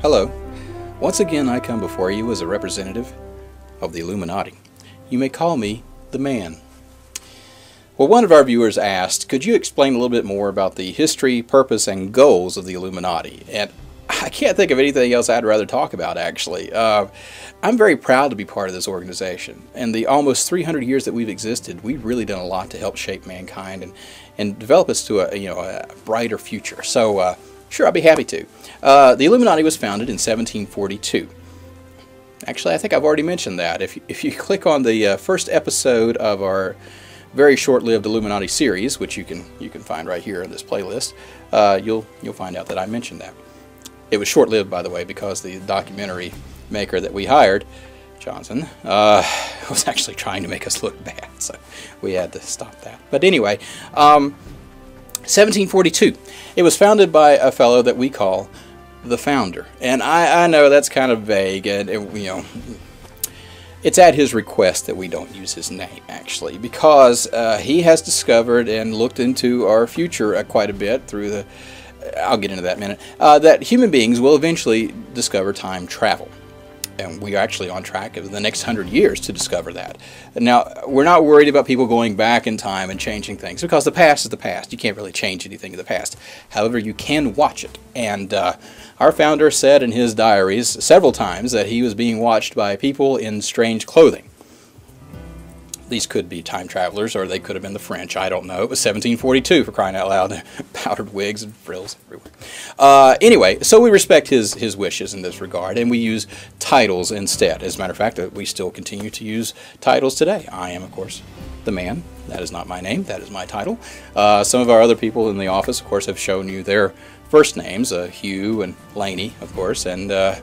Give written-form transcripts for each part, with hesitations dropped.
Hello. Once again I come before you as a representative of the Illuminati. You may call me the Man. Well, one of our viewers asked, could you explain a little bit more about the history, purpose, and goals of the Illuminati? And I can't think of anything else I'd rather talk about, actually. I'm very proud to be part of this organization. And the almost 300 years that we've existed, we've really done a lot to help shape mankind and develop us to a brighter future. So, sure, I'll be happy to. The Illuminati was founded in 1742. Actually, I think I've already mentioned that. If you click on the first episode of our very short-lived Illuminati series, which you can find right here in this playlist, you'll find out that I mentioned that. It was short-lived, by the way, because the documentary maker that we hired, Johnson, was actually trying to make us look bad, so we had to stop that. But anyway, 1742. It was founded by a fellow that we call the Founder, and I know that's kind of vague, and it's at his request that we don't use his name, actually, because he has discovered and looked into our future quite a bit through the, I'll get into that in a minute, that human beings will eventually discover time travel. And we are actually on track in the next 100 years to discover that. Now, we're not worried about people going back in time and changing things, because the past is the past. You can't really change anything in the past. However, you can watch it. And our founder said in his diaries several times that he was being watched by people in strange clothing. These could be time travelers, or they could have been the French. I don't know. It was 1742, for crying out loud. Powdered wigs and frills everywhere. Anyway, so we respect his wishes in this regard, and we use titles instead. As a matter of fact, we still continue to use titles today. I am, of course, the Man. That is not my name. That is my title. Some of our other people in the office, of course, have shown you their first names, Hugh and Laney, of course, and the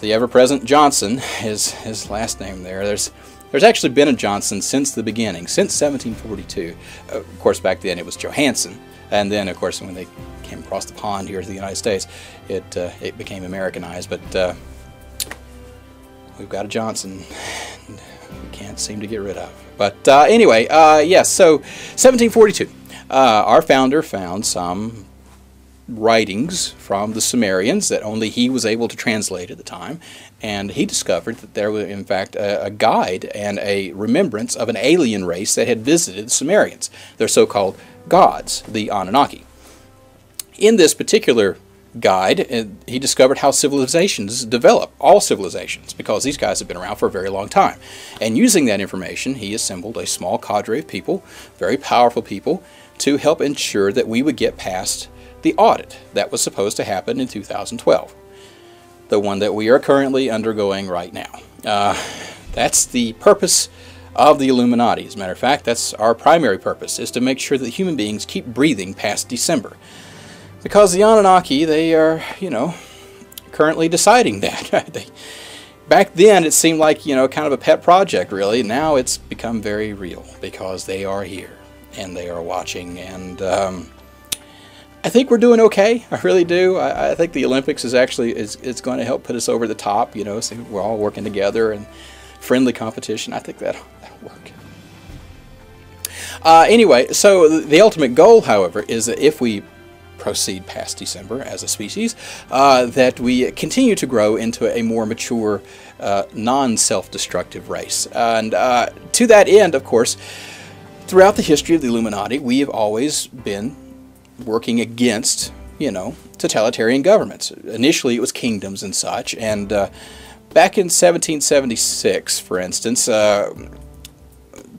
ever-present Johnson is his last name there. There's actually been a Johnson since the beginning, since 1742. Of course, back then it was Johansson, and then, of course, when they came across the pond here to the United States, it became Americanized. But we've got a Johnson, and we can't seem to get rid of. But anyway, yes. So 1742, our founder found some writings from the Sumerians that only he was able to translate at the time, and he discovered that there was in fact a guide and a remembrance of an alien race that had visited the Sumerians. They're so-called gods, the Anunnaki. In this particular guide, he discovered how civilizations develop, all civilizations, because these guys have been around for a very long time. And using that information, he assembled a small cadre of people, very powerful people, to help ensure that we would get past the audit that was supposed to happen in 2012, the one that we are currently undergoing right now. That's the purpose of the Illuminati. As a matter of fact, that's our primary purpose, is to make sure that human beings keep breathing past December. Because the Anunnaki, they are, currently deciding that. Back then, it seemed like, kind of a pet project, really. Now it's become very real, because they are here, and they are watching, and I think we're doing okay. I really do. I think the Olympics is actually it's going to help put us over the top. So we're all working together and friendly competition. I think that'll work. Anyway, so the ultimate goal, however, is that if we proceed past December as a species, that we continue to grow into a more mature, non-self-destructive race. And to that end, of course, throughout the history of the Illuminati, we have always been working against, totalitarian governments. Initially, it was kingdoms and such, and back in 1776, for instance,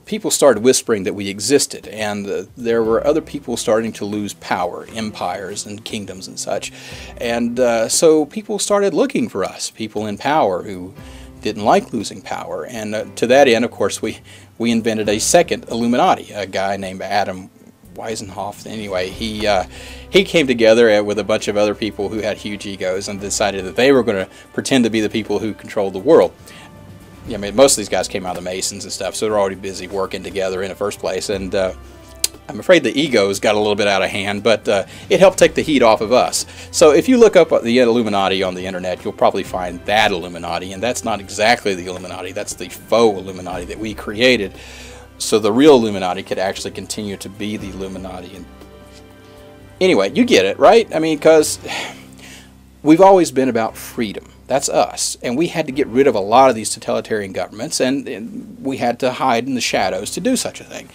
people started whispering that we existed, and there were other people starting to lose power, empires and kingdoms and such, and so people started looking for us, people in power who didn't like losing power, and to that end, of course, we invented a second Illuminati, a guy named Adam Weisenhoff. Anyway, he came together with a bunch of other people who had huge egos and decided that they were going to pretend to be the people who controlled the world. I mean, most of these guys came out of the Masons and stuff, so they're already busy working together in the first place. And I'm afraid the egos got a little bit out of hand, but it helped take the heat off of us. So if you look up the Illuminati on the internet, you'll probably find that Illuminati, and that's not exactly the Illuminati. That's the faux Illuminati that we created, so the real Illuminati could actually continue to be the Illuminati. And anyway, you get it, right? I mean, because we've always been about freedom. That's us. And we had to get rid of a lot of these totalitarian governments, and we had to hide in the shadows to do such a thing.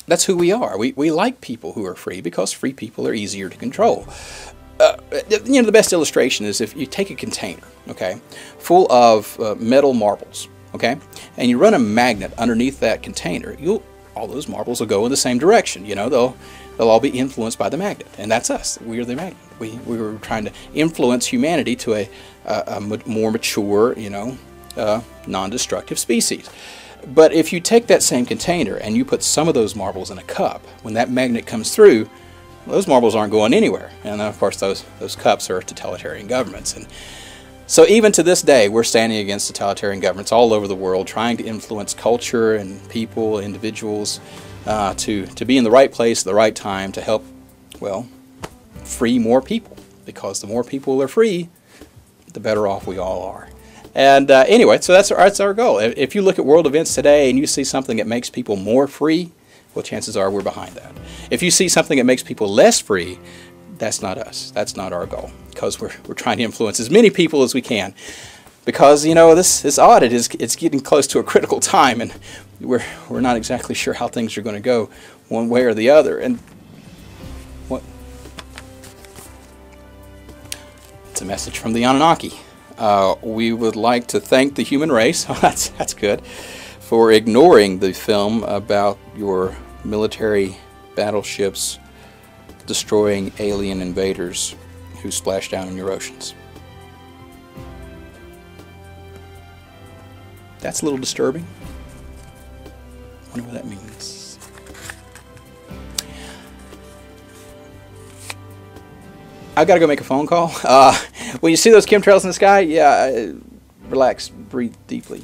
That's who we are. We like people who are free because free people are easier to control. The best illustration is if you take a container, okay, full of metal marbles, okay, and you run a magnet underneath that container, all those marbles will go in the same direction. They'll all be influenced by the magnet, and that's us. We are the magnet. We were trying to influence humanity to a more mature, non-destructive species. But if you take that same container and you put some of those marbles in a cup, when that magnet comes through, those marbles aren't going anywhere. And of course, those cups are totalitarian governments. And so even to this day, we're standing against totalitarian governments all over the world, trying to influence culture and people, individuals, to be in the right place at the right time to help, free more people. Because the more people are free, the better off we all are. And anyway, so that's our goal. If you look at world events today and you see something that makes people more free, well, chances are we're behind that. If you see something that makes people less free, that's not us. That's not our goal, because we're trying to influence as many people as we can. Because this audit it's getting close to a critical time, and we're not exactly sure how things are going to go one way or the other. And what? It's a message from the Anunnaki. We would like to thank the human race. Oh, that's good, for ignoring the film about your military battleships destroying alien invaders who splash down in your oceans. That's a little disturbing. I wonder what that means. I've got to go make a phone call. When you see those chemtrails in the sky, relax, breathe deeply.